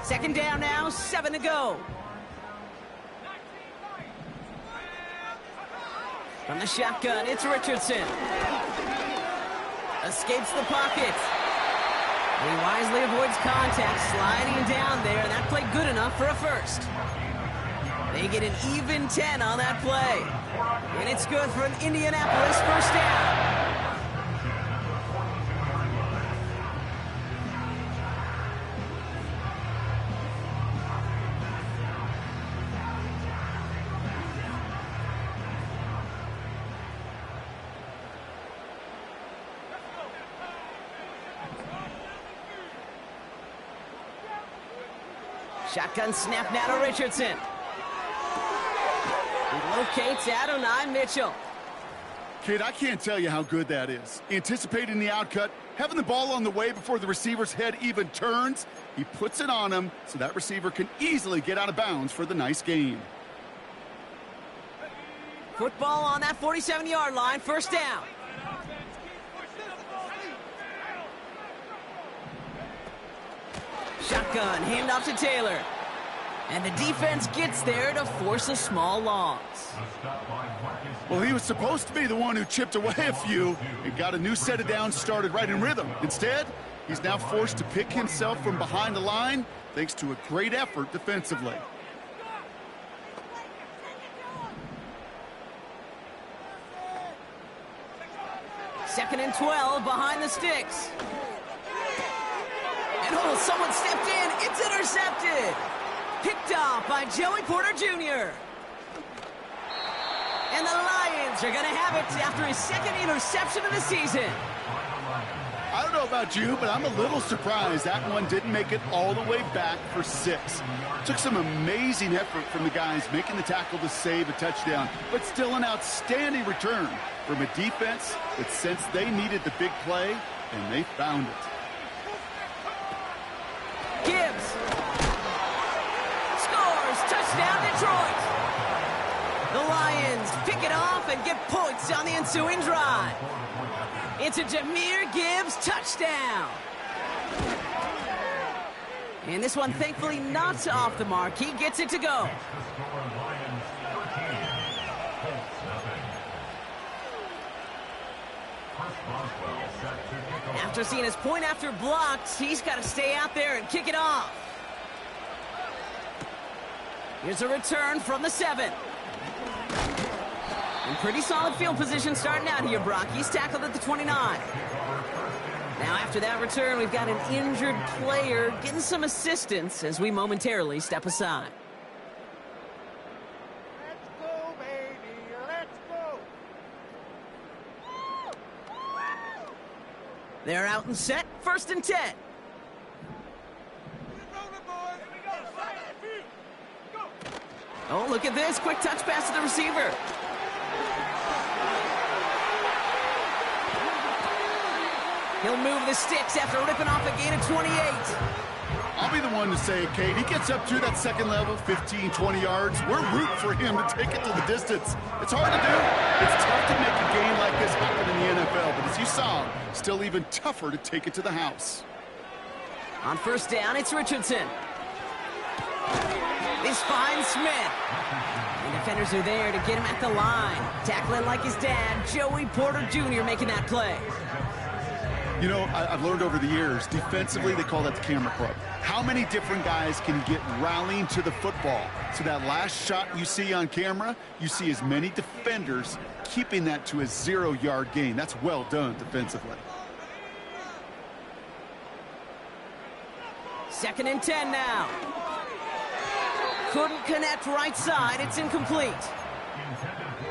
Second down now, 7 to go. From the shotgun, it's Richardson. Escapes the pocket. He wisely avoids contact, sliding down there, and that played good enough for a first. They get an even 10 on that play. And it's good for an Indianapolis first down. Shotgun snap now to Richardson. He locates Adonai Mitchell. Kid, I can't tell you how good that is. Anticipating the outcut, having the ball on the way before the receiver's head even turns. He puts it on him so that receiver can easily get out of bounds for the nice gain. Football on that 47-yard line, first down. Shotgun, handoff to Taylor. And the defense gets there to force a small loss. Well, he was supposed to be the one who chipped away a few and got a new set of downs started right in rhythm. Instead, he's now forced to pick himself from behind the line thanks to a great effort defensively. Second and 12 behind the sticks. And oh, someone stepped in. It's intercepted. Picked off by Joey Porter Jr. And the Lions are going to have it after his second interception of the season. I don't know about you, but I'm a little surprised that one didn't make it all the way back for 6. Took some amazing effort from the guys making the tackle to save a touchdown, but still an outstanding return from a defense that sensed they needed the big play, and they found it. Gibbs scores, touchdown Detroit. The Lions pick it off and get points on the ensuing drive. It's a Jahmyr Gibbs touchdown. And this one thankfully not off the mark. He gets it to go. After seeing his point after blocked, he's got to stay out there and kick it off. Here's a return from the 7. In pretty solid field position starting out here, Brock. He's tackled at the 29. Now after that return, we've got an injured player getting some assistance as we momentarily step aside. Let's go, baby. Let's go. They're out and set. First and 10. Oh, look at this. Quick touch pass to the receiver. He'll move the sticks after ripping off a gain of 28. I'll be the one to say it, Kate. He gets up to that second level, 15, 20 yards. We're rooting for him to take it to the distance. It's hard to do. It's tough to make a game like this happen in the NFL, but as you saw, still even tougher to take it to the house. On first down, it's Richardson. This finds Smith. The defenders are there to get him at the line. Tackling like his dad, Joey Porter Jr. making that play. You know, I've learned over the years, defensively, they call that the camera club. How many different guys can get rallying to the football? So that last shot you see on camera, you see as many defenders keeping that to a 0-yard gain. That's well done defensively. Second and 10 now. Couldn't connect right side. It's incomplete.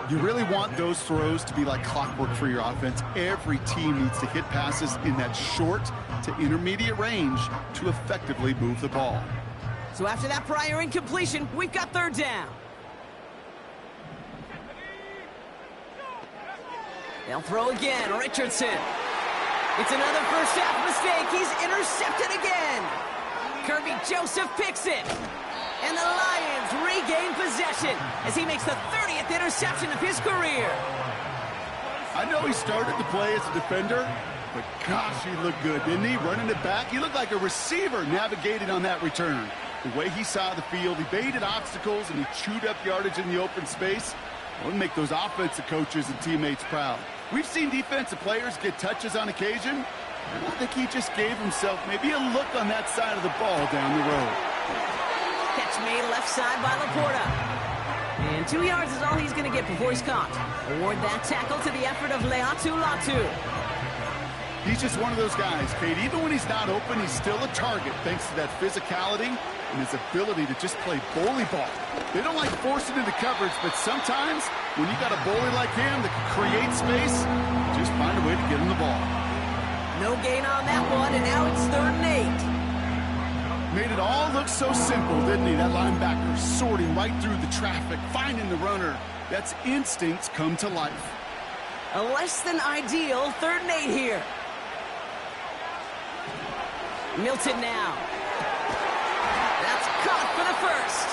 You really want those throws to be like clockwork for your offense. Every team needs to hit passes in that short to intermediate range to effectively move the ball. So after that prior incompletion, we've got third down. They'll throw again. Richardson. It's another first half mistake. He's intercepted again. Kirby Joseph picks it. And the Lions regain possession as he makes the 30th interception of his career. I know he started to play as a defender, But gosh, he looked good, didn't he? Running it back, he looked like a receiver navigating on that return. The way he saw the field, he baited obstacles, and he chewed up yardage in the open space. It would make those offensive coaches and teammates proud. We've seen defensive players get touches on occasion, and I think he just gave himself maybe a look on that side of the ball down the road. Catch made left side by Laporta. And 2 yards is all he's going to get before he's caught. Award that tackle to the effort of Laiatu Latu. He's just one of those guys, Kate. Even when he's not open, he's still a target thanks to that physicality and his ability to just play bully ball. They don't like forcing into coverage, but sometimes when you got a bully like him that can create space, just find a way to get him the ball. No gain on that one, and now it's 3rd and 8. Made it all look so simple, didn't he? That linebacker sorting right through the traffic, finding the runner. That's instincts come to life. A less than ideal 3rd and 8 here. Milton now. That's caught for the first.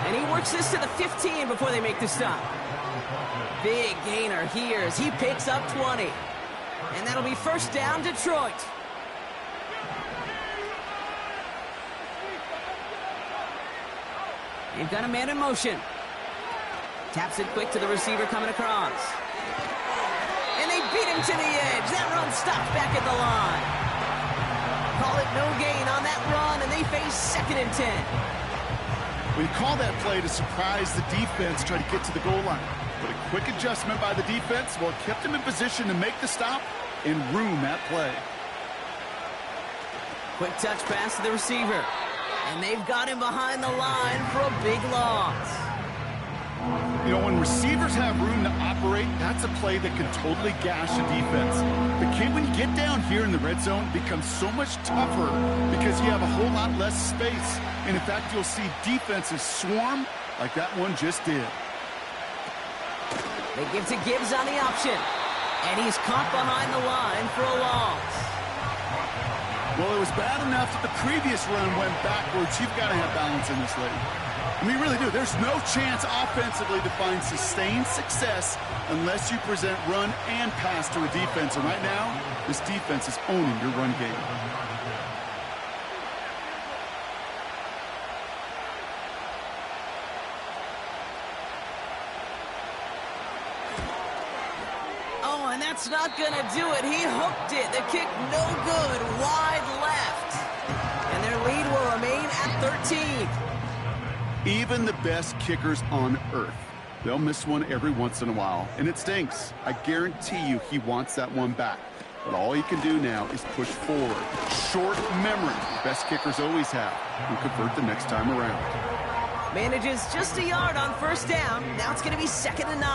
And he works this to the 15 before they make the stop. Big gainer here as he picks up 20. And that'll be 1st down, Detroit. They've got a man in motion. Taps it quick to the receiver coming across. And they beat him to the edge. That run stops back at the line. Call it no gain on that run, and they face 2nd and 10. We call that play to surprise the defense, try to get to the goal line. But a quick adjustment by the defense, well, kept him in position to make the stop and ruin that play. Quick touch pass to the receiver. And they've got him behind the line for a big loss. You know, when receivers have room to operate, that's a play that can totally gash a defense. But Kate, when you get down here in the red zone, it becomes so much tougher because you have a whole lot less space. And in fact, you'll see defenses swarm like that one just did. They give to Gibbs on the option. And he's caught behind the line for a loss. Well, it was bad enough that the previous run went backwards. You've got to have balance in this league. I mean, you really do. There's no chance offensively to find sustained success unless you present run and pass to a defense. And right now, this defense is owning your run game. Oh, and that's not going to do it. He hooked it. The kick no good. Wide left. And their lead will remain at 13. Even the best kickers on earth, they'll miss one every once in a while, and it stinks. I guarantee you he wants that one back. But all he can do now is push forward. Short memory, the best kickers always have, and convert the next time around. Manages just a yard on 1st down. Now it's going to be 2nd and 9.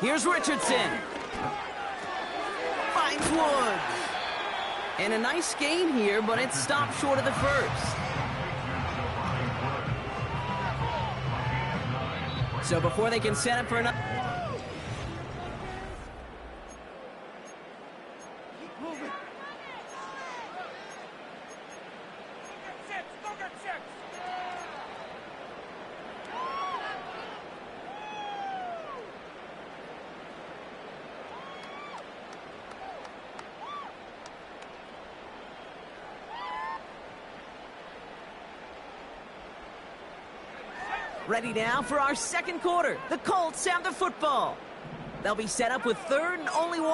Here's Richardson. Finds Woods. And a nice gain here, but it stopped short of the 1st. So before they can set up for another... Ready now for our 2nd quarter. The Colts have the football. They'll be set up with 3rd and only 1.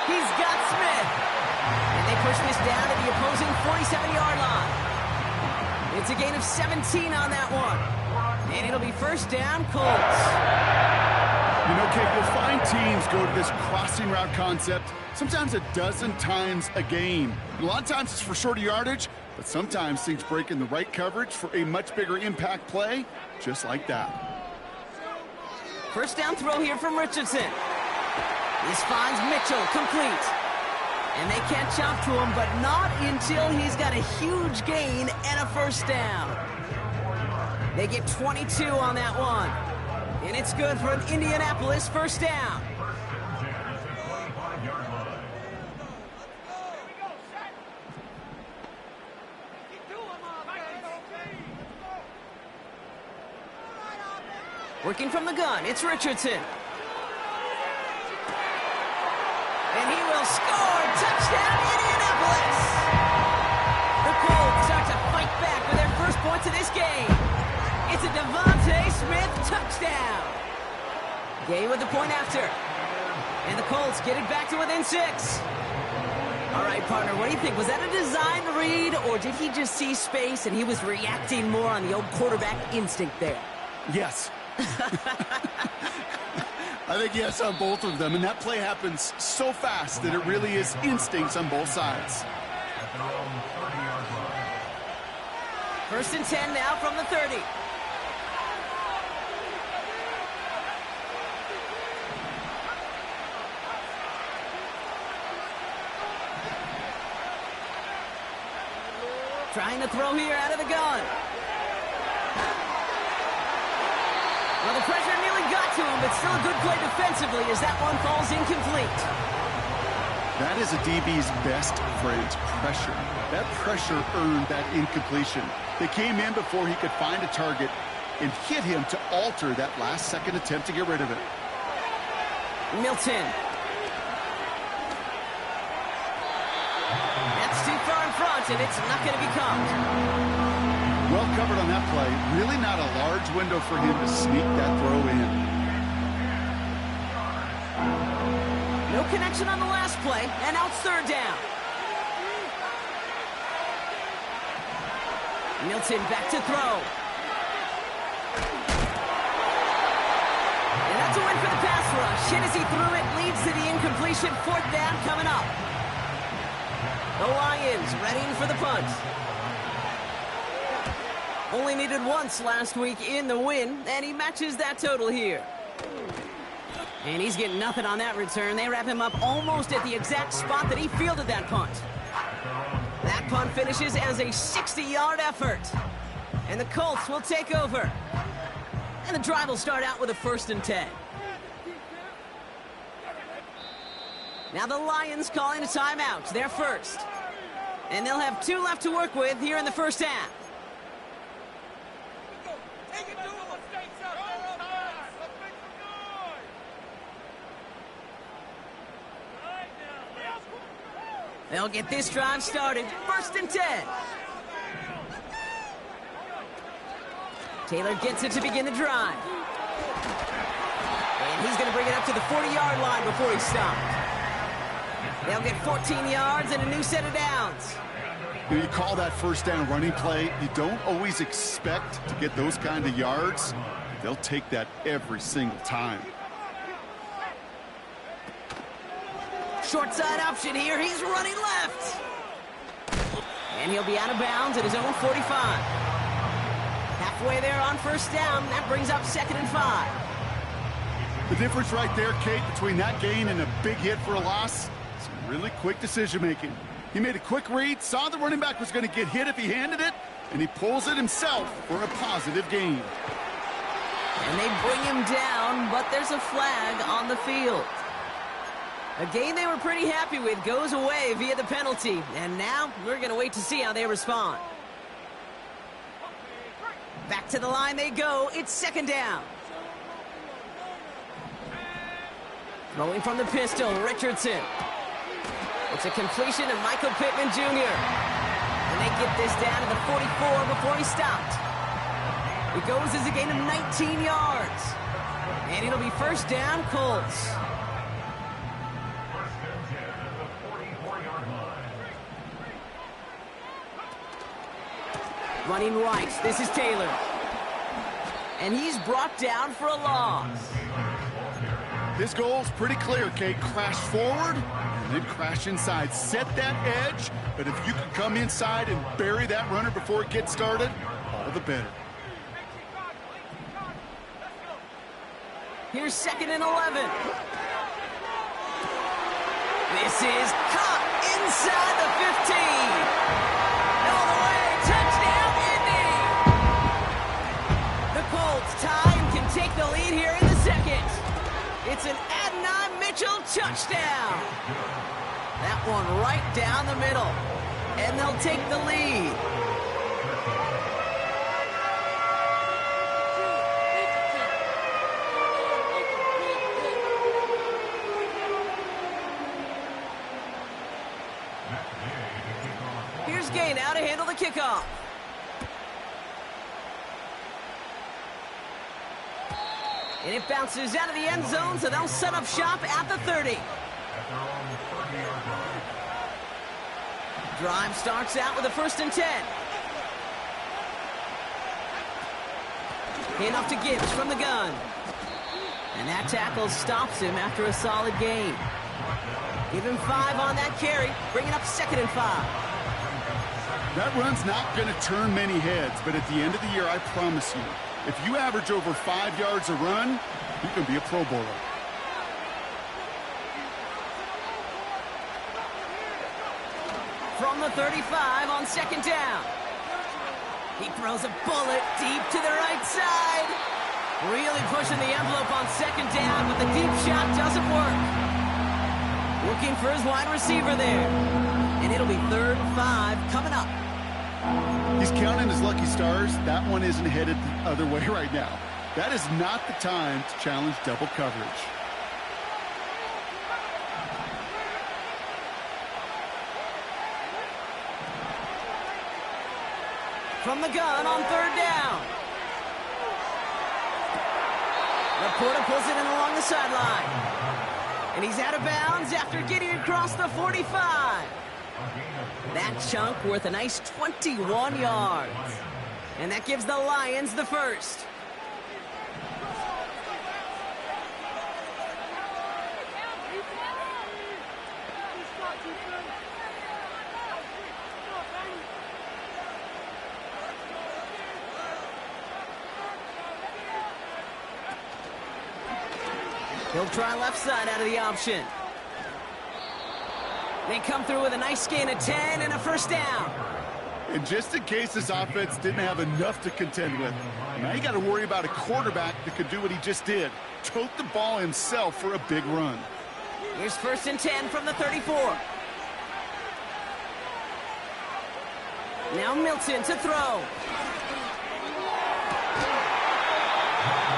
He's got Smith. And they push this down to the opposing 47-yard line. It's a gain of 17 on that one. And it'll be 1st down, Colts. You know, Kate, you'll find teams go to this crossing route concept sometimes a dozen times a game. And a lot of times it's for shorter yardage, but sometimes things break in the right coverage for a much bigger impact play, just like that. 1st down throw here from Richardson. This finds Mitchell complete. And they catch up to him, but not until he's got a huge gain and a 1st down. They get 22 on that one. And it's good for an Indianapolis 1st down. Working from the gun, it's Richardson. And he will score! Touchdown, Indianapolis! The Colts start to fight back with their first points of this game. It's a Devontae Smith touchdown. Gay with the point after. And the Colts get it back to within 6. All right, partner, what do you think? Was that a design read, or did he just see space and he was reacting more on the old quarterback instinct there? Yes. I think yes on both of them, and that play happens so fast that it really is instincts on both sides. 1st and 10 now from the 30. Trying to throw here out of the gun. Well, the pressure nearly got to him, but still a good play defensively as that one falls incomplete. That is a DB's best friend, pressure. That pressure earned that incompletion. They came in before he could find a target and hit him to alter that last-second attempt to get rid of it. Milton. That's too far in front, and it's not going to be caught. Well covered on that play. Really not a large window for him to sneak that throw in. No connection on the last play, and now it's 3rd down. Milton back to throw. And that's a win for the pass rush. Hit as he threw it, leads to the incompletion. 4th down coming up. The Lions readying for the punt. Only needed once last week in the win, and he matches that total here. And he's getting nothing on that return. They wrap him up almost at the exact spot that he fielded that punt. That punt finishes as a 60-yard effort. And the Colts will take over. And the drive will start out with a 1st and 10. Now the Lions calling a timeout. They're first. And they'll have 2 left to work with here in the 1st half. They'll get this drive started. 1st and 10. Taylor gets it to begin the drive. And he's going to bring it up to the 40-yard line before he's stopped. They'll get 14 yards and a new set of downs. When you call that 1st down running play, you don't always expect to get those kind of yards. They'll take that every single time. Short side option here. He's running left. And he'll be out of bounds at his own 45. Halfway there on 1st down. That brings up 2nd and 5. The difference right there, Kate, between that gain and a big hit for a loss, some really quick decision-making. He made a quick read, saw the running back was going to get hit if he handed it, and he pulls it himself for a positive gain. And they bring him down, but there's a flag on the field. A game they were pretty happy with goes away via the penalty. And now we're going to wait to see how they respond. Back to the line they go. It's 2nd down. Throwing from the pistol, Richardson. It's a completion of Michael Pittman Jr. And they get this down to the 44 before he stopped. It goes as a gain of 19 yards. And it'll be 1st down, Colts. Running right, this is Taylor. And he's brought down for a loss. His goal's pretty clear, Kate. Crash forward and then crash inside. Set that edge, but if you can come inside and bury that runner before it gets started, all the better. Here's 2nd and 11. This is caught inside the 15. All the way, touchdown, Indy! The Colts tie and can take the lead here in the 2nd. It's an Adonai Mitchell touchdown. That one right down the middle. And they'll take the lead. play now to handle the kickoff. And it bounces out of the end zone, so they'll set up shop at the 30. Drive starts out with a 1st and 10. Handoff to Gibbs from the gun. And that tackle stops him after a solid gain. Give him 5 on that carry, bringing up 2nd and 5. That run's not going to turn many heads, but at the end of the year, I promise you, if you average over 5 yards a run, you can be a Pro Bowler. From the 35 on 2nd down. He throws a bullet deep to the right side. Really pushing the envelope on 2nd down, but the deep shot doesn't work. Looking for his wide receiver there. And it'll be 3rd and 5 coming up. He's counting his lucky stars. That one isn't headed the other way right now. That is not the time to challenge double coverage. From the gun on 3rd down. Laporta pulls it in along the sideline. And he's out of bounds after getting across the 45. That chunk worth a nice 21 yards. And that gives the Lions the 1st. He'll try left side out of the option. They come through with a nice gain of 10 and a 1st down. And just in case this offense didn't have enough to contend with, now you got to worry about a quarterback that could do what he just did. Tote the ball himself for a big run. Here's 1st and 10 from the 34. Now Milton to throw.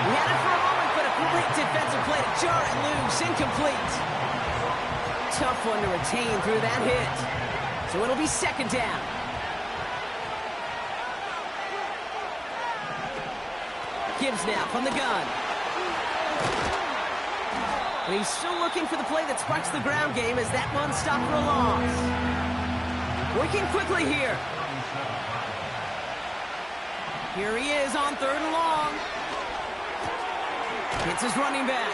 He had it for a moment, but a great defensive play to jar it loose. Incomplete. Tough one to retain through that hit. So it'll be 2nd down. Gibbs now from the gun. And he's still looking for the play that sparks the ground game as that one stopped for a loss. Working quickly here. Here he is on 3rd and long. Hits his running back.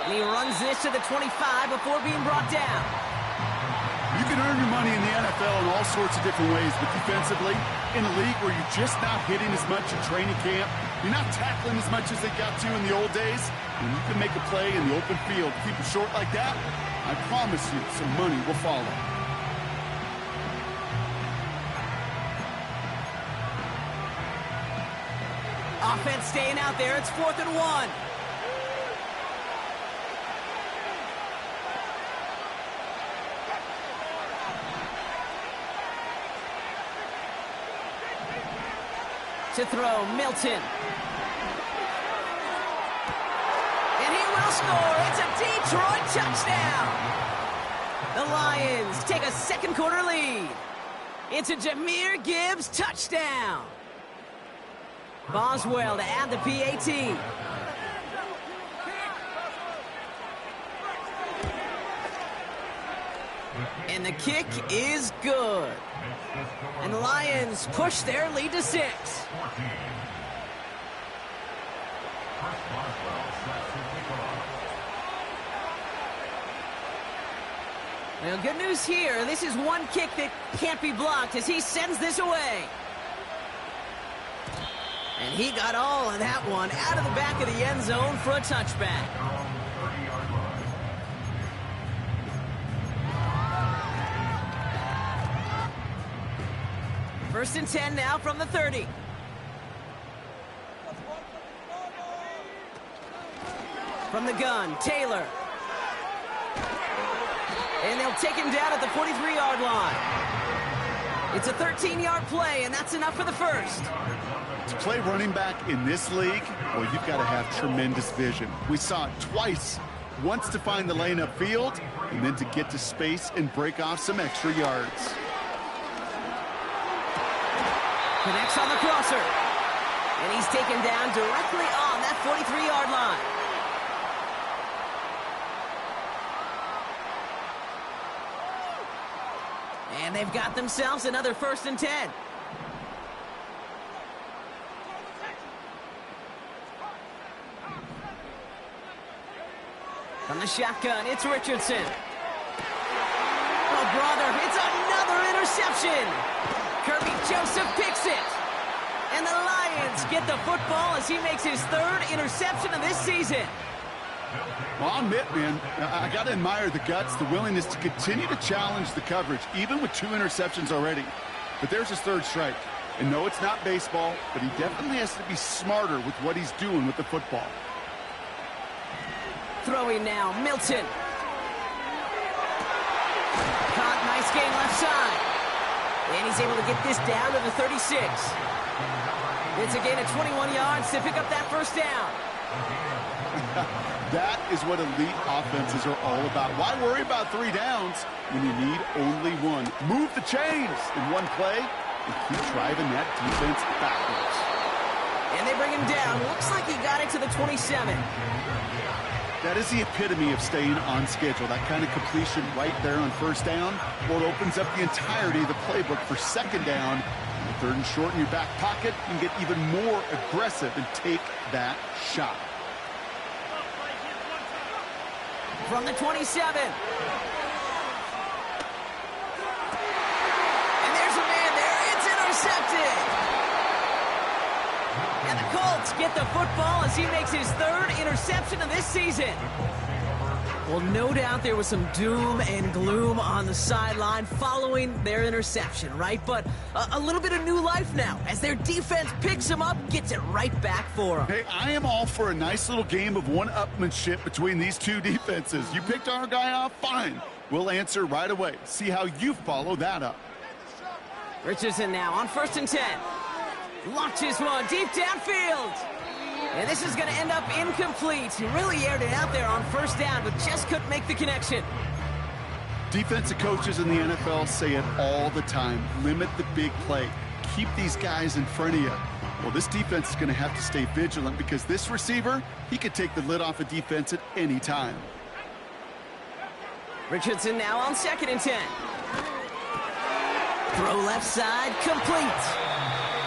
And he runs this to the 25 before being brought down. You can earn your money in the NFL in all sorts of different ways, but defensively, in a league where you're just not hitting as much in training camp, you're not tackling as much as they got to in the old days, and you can make a play in the open field. Keep it short like that, I promise you some money will follow. Offense staying out there. It's 4th and 1. To throw, Milton. And he will score. It's a Detroit touchdown. The Lions take a 2nd quarter lead. It's a Jahmyr Gibbs touchdown. Boswell to add the PAT. And the kick is good. And the Lions push their lead to 6. Well, good news here. This is one kick that can't be blocked as he sends this away. And he got all of that one out of the back of the end zone for a touchback. First and 10 now from the 30. From the gun, Taylor. And they'll take him down at the 43-yard line. It's a 13-yard play, and that's enough for the 1st. To play running back in this league, well, you've got to have tremendous vision. We saw it twice. Once to find the lane upfield, and then to get to space and break off some extra yards. Connects on the crosser. And he's taken down directly on that 43-yard line. And they've got themselves another 1st and 10. From the shotgun, it's Richardson. Oh, brother, it's another interception. Kirby Joseph picks it. And the Lions get the football as he makes his 3rd interception of this season. Well, I'll admit, man, I got to admire the guts, the willingness to continue to challenge the coverage, even with 2 interceptions already. But there's his 3rd strike. And no, it's not baseball, but he definitely has to be smarter with what he's doing with the football. Throwing now, Milton. Caught, nice gain left side. And he's able to get this down to the 36. It's a gain of 21 yards to pick up that 1st down. That is what elite offenses are all about. Why worry about 3 downs when you need only 1? Move the chains in one play and keep driving that defense backwards. And they bring him down. Looks like he got it to the 27. That is the epitome of staying on schedule. That kind of completion right there on 1st down. Well, it opens up the entirety of the playbook for 2nd down. 3rd and short in your back pocket. You can get even more aggressive and take that shot. From the 27. And there's a man there. It's intercepted. And the Colts get the football as he makes his 3rd interception of this season. Well, no doubt there was some doom and gloom on the sideline following their interception, right? But a little bit of new life now as their defense picks him up, gets it right back for him. Hey, I am all for a nice little game of one-upmanship between these 2 defenses. You picked our guy off, fine. We'll answer right away. See how you follow that up. Richardson now on 1st and 10. Launches one deep downfield. And this is going to end up incomplete. He really aired it out there on 1st down, but just couldn't make the connection. Defensive coaches in the NFL say it all the time. Limit the big play. Keep these guys in front of you. Well, this defense is going to have to stay vigilant because this receiver, he could take the lid off a defense at any time. Richardson now on 2nd and 10. Throw left side, complete.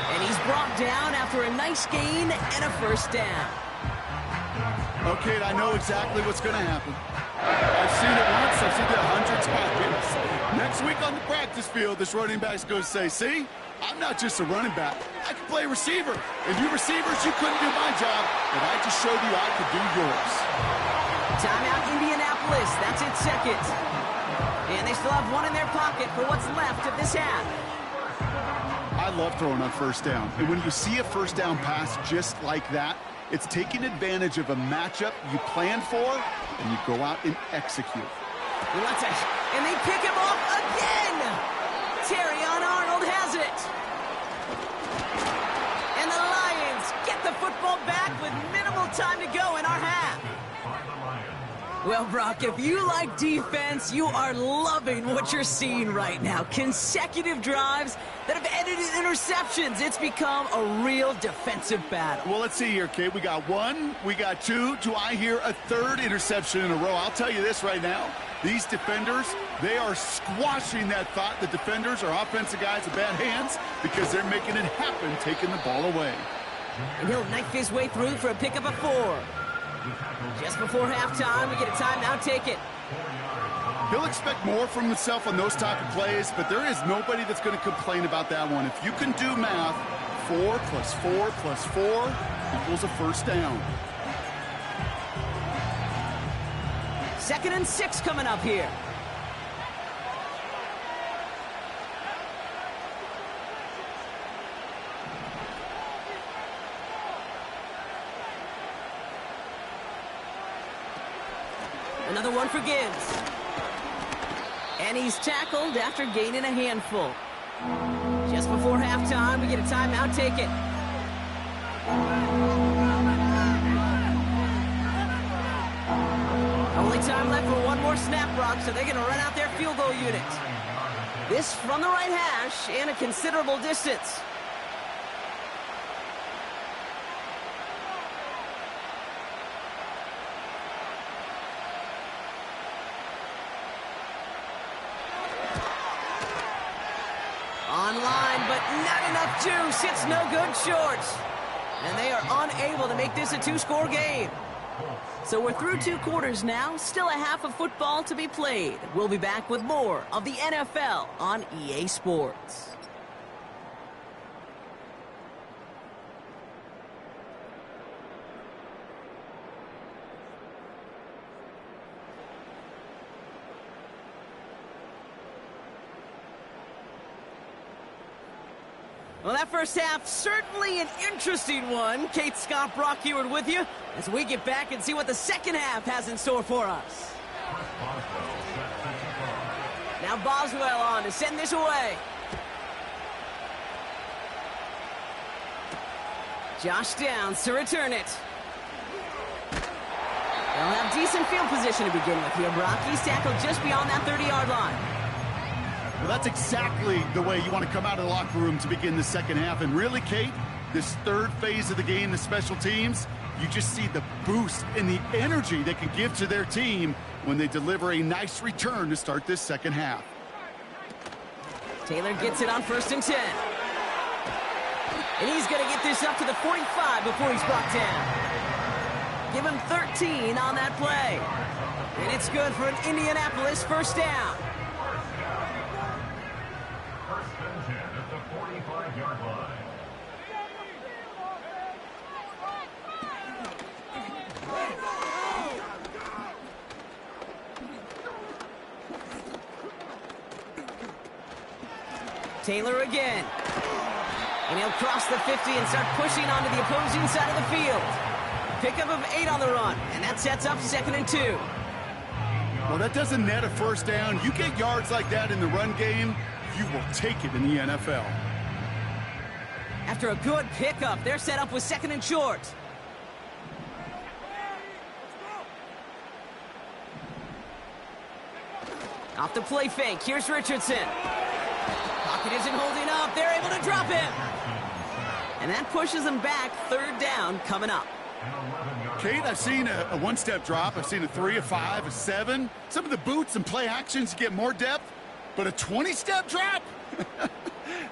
And he's brought down after a nice gain and a 1st down. Okay, I know exactly what's going to happen. I've seen it once, I've seen it 100 times. Next week on the practice field, this running back's going to say, see, I'm not just a running back. I can play receiver. And you receivers, you couldn't do my job, but I just showed you I could do yours. Timeout Indianapolis, that's its 2nd. And they still have 1 in their pocket for what's left of this half. I love throwing on 1st down. And when you see a 1st down pass just like that, it's taking advantage of a matchup you plan for, and you go out and execute. And they pick him off again! Terrion Arnold has it! And the Lions get the football back with minimal time to go in our half. Well, Brock, if you like defense, you are loving what you're seeing right now. Consecutive drives that have ended in interceptions. It's become a real defensive battle. Well, let's see here, Kate. We got 1, we got 2. Do I hear a 3rd interception in a row? I'll tell you this right now. These defenders, they are squashing that thought. The defenders are offensive guys with bad hands because they're making it happen, taking the ball away. And he'll knife his way through for a pickup of 4. Just before halftime, we get a timeout, take it. He'll expect more from himself on those type of plays, but there is nobody that's going to complain about that one. If you can do math, 4 plus 4 plus 4 equals a 1st down. 2nd and 6 coming up here. Another one for Gibbs. And he's tackled after gaining a handful. Just before halftime, we get a timeout, take it. Only time left for one more snap, Brock, so they're going to run out their field goal unit. This from the right hash and a considerable distance. left juice. It's no good short. And they are unable to make this a two-score game. So we're through 2 quarters now. Still a half of football to be played. We'll be back with more of the NFL on EA Sports. Well, that first half, certainly an interesting one. Kate Scott, Brock Heward with you as we get back and see what the second half has in store for us. Now Boswell on to send this away. Josh Downs to return it. They'll have decent field position to begin with here. Brock, he's tackled just beyond that 30-yard line. Well, that's exactly the way you want to come out of the locker room to begin the second half. And really, Kate, this third phase of the game, the special teams, you just see the boost and the energy they can give to their team when they deliver a nice return to start this second half. Taylor gets it on 1st and 10. And he's going to get this up to the 45 before he's brought down. Give him 13 on that play. And it's good for an Indianapolis first down. Taylor again. And he'll cross the 50 and start pushing onto the opposing side of the field. Pickup of 8 on the run, and that sets up 2nd and 2. Well, that doesn't net a first down. You get yards like that in the run game, you will take it in the NFL. After a good pickup, they're set up with 2nd and short. Off the play fake, here's Richardson. Pocket isn't holding up, they're able to drop him. And that pushes them back, 3rd down coming up. Kate, I've seen a one-step drop. I've seen a 3, a 5, a 7. Some of the boots and play actions get more depth, but a 20-step drop?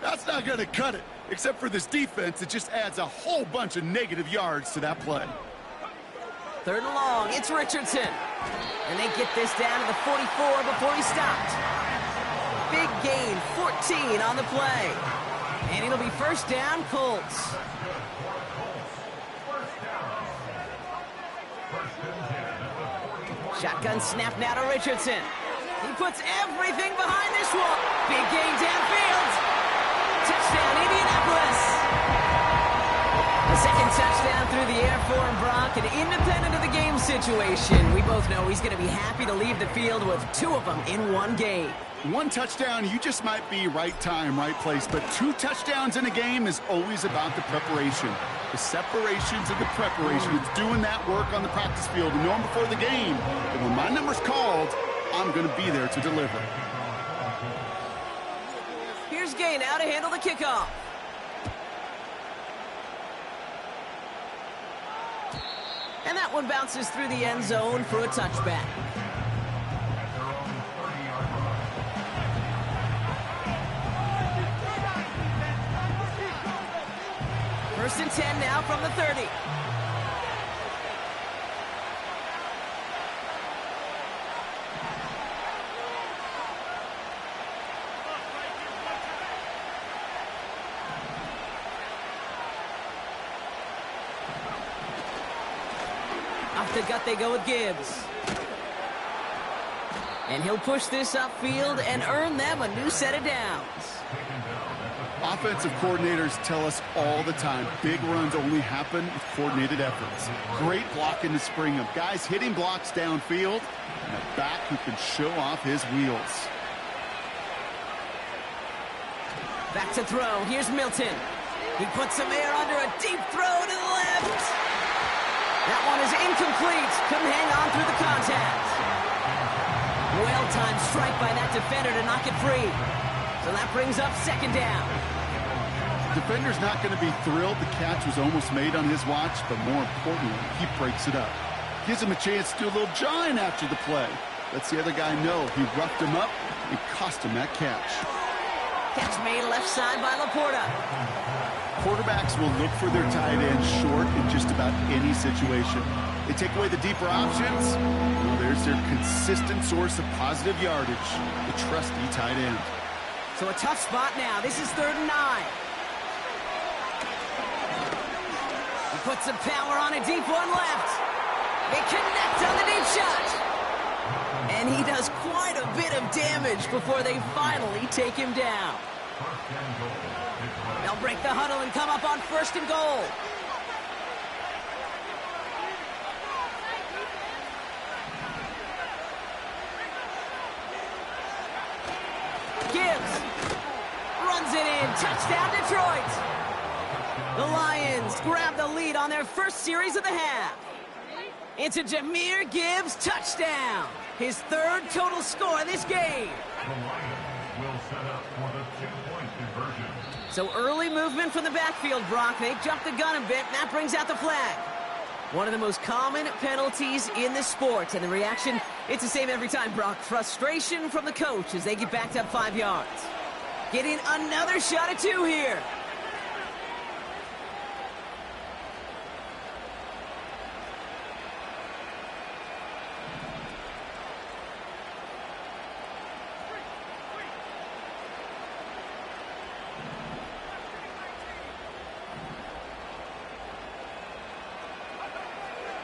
That's not going to cut it. Except for this defense, it just adds a whole bunch of negative yards to that play. 3rd and long, it's Richardson. And they get this down to the 44 before he stopped. Big gain, 14 on the play. And it'll be first down, Colts. Shotgun snap now to Richardson. He puts everything behind this one. Big gain downfield. Touchdown, Indianapolis. The second touchdown through the air for him, Brock. And independent of the game situation, we both know he's going to be happy to leave the field with 2 of them in one game. 1 touchdown, you just might be right time, right place. But 2 touchdowns in a game is always about the preparation. The separations and the preparation. It's doing that work on the practice field and knowing before the game that when my number's called, I'm going to be there to deliver. Here's Gay now to handle the kickoff. And that one bounces through the end zone for a touchback. First and 10 now from the 30. Off the gut they go with Gibbs. And he'll push this upfield and earn them a new set of downs. Offensive coordinators tell us all the time, big runs only happen with coordinated efforts. Great block in the spring of guys hitting blocks downfield, and a back who can show off his wheels. Back to throw. Here's Milton. He puts some air under a deep throw to the left. That one is incomplete. Couldn't hang on through the contact. Well-timed strike by that defender to knock it free. So that brings up 2nd down. Defender's not going to be thrilled the catch was almost made on his watch, but more importantly, he breaks it up. Gives him a chance to do a little jawing after the play. Lets the other guy know he roughed him up and cost him that catch. Catch made left side by Laporta. Quarterbacks will look for their tight end short in just about any situation. They take away the deeper options. Well, there's their consistent source of positive yardage, the trusty tight end. So a tough spot now. This is 3rd and 9. He puts some power on a deep one left. They connect on the deep shot. And he does quite a bit of damage before they finally take him down. They'll break the huddle and come up on 1st and goal. Gibbs runs it in. Touchdown, Detroit. The Lions grab the lead on their first series of the half. Into Jahmyr Gibbs, touchdown. His 3rd total score in this game. The Lions will set up for the 2-point conversion. So early movement from the backfield, Brock. They jump the gun a bit, and that brings out the flag. One of the most common penalties in the sport, and the reaction, it's the same every time, Brock. Frustration from the coach as they get backed up 5 yards. Getting another shot at 2 here.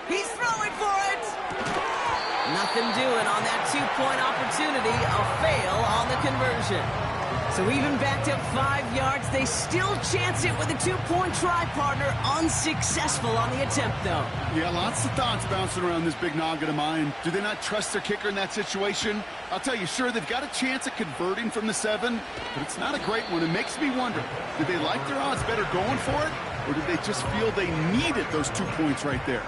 He's throwing for it. Nothing doing on that 2-point opportunity. A fail on the conversion. So even backed up 5 yards, they still chance it with a 2-point try, partner. Unsuccessful on the attempt, though. Yeah, lots of thoughts bouncing around this big noggin of mine. Do they not trust their kicker in that situation? I'll tell you, sure, they've got a chance at converting from the 7, but it's not a great one. It makes me wonder, did they like their odds better going for it, or did they just feel they needed those 2 points right there?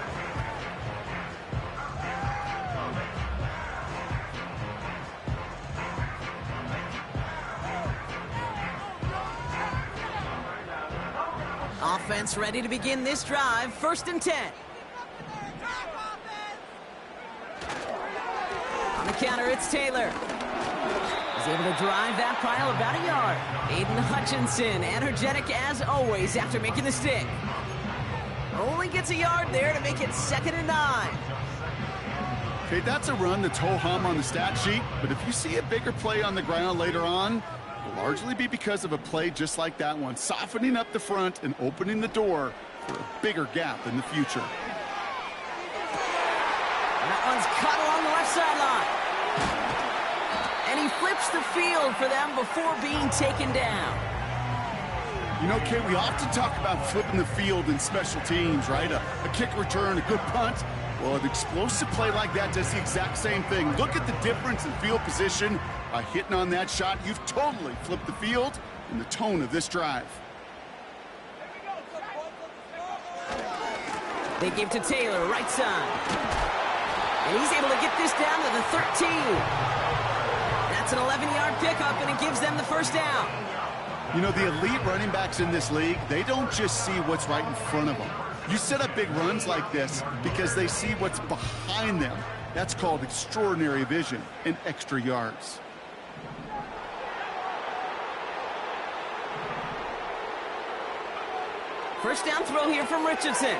Offense ready to begin this drive. 1st and 10. On the counter, it's Taylor. He's able to drive that pile about a yard. Aiden Hutchinson, energetic as always after making the stick. Only gets a yard there to make it 2nd and 9. Okay, that's a run that's ho-hum on the stat sheet, but if you see a bigger play on the ground later on, it'll largely be because of a play just like that one, softening up the front and opening the door for a bigger gap in the future. That one's cut along the left sideline. And he flips the field for them before being taken down. You know, Kate, we often talk about flipping the field in special teams, right? A kick return, a good punt. Well, an explosive play like that does the exact same thing. Look at the difference in field position. By hitting on that shot, you've totally flipped the field and the tone of this drive. They give to Taylor, right side. And he's able to get this down to the 13. That's an 11-yard pickup, and it gives them the 1st down. You know, the elite running backs in this league, they don't just see what's right in front of them. You set up big runs like this because they see what's behind them. That's called extraordinary vision and extra yards. First down throw here from Richardson.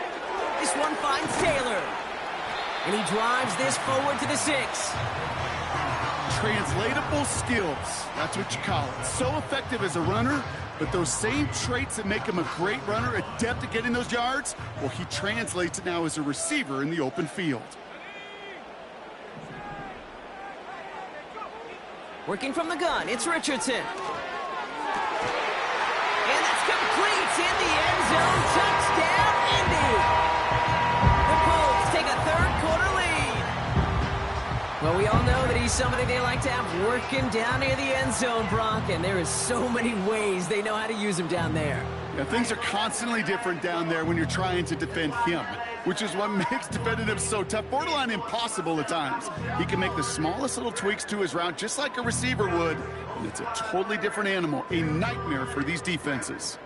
This one finds Taylor. And he drives this forward to the 6. Translatable skills, that's what you call it. So effective as a runner, but those same traits that make him a great runner, adept at getting those yards, well, he translates it now as a receiver in the open field. Working from the gun, it's Richardson. And that's complete in the end zone. Touchdown, Indy. The Colts take a 3rd-quarter lead. Well, we all know that he's somebody they like to have working down near the end zone, Brock, and there is so many ways they know how to use him down there. Yeah, things are constantly different down there when you're trying to defend him, which is what makes defending him so tough, borderline impossible at times. He can make the smallest little tweaks to his route just like a receiver would, and it's a totally different animal, a nightmare for these defenses.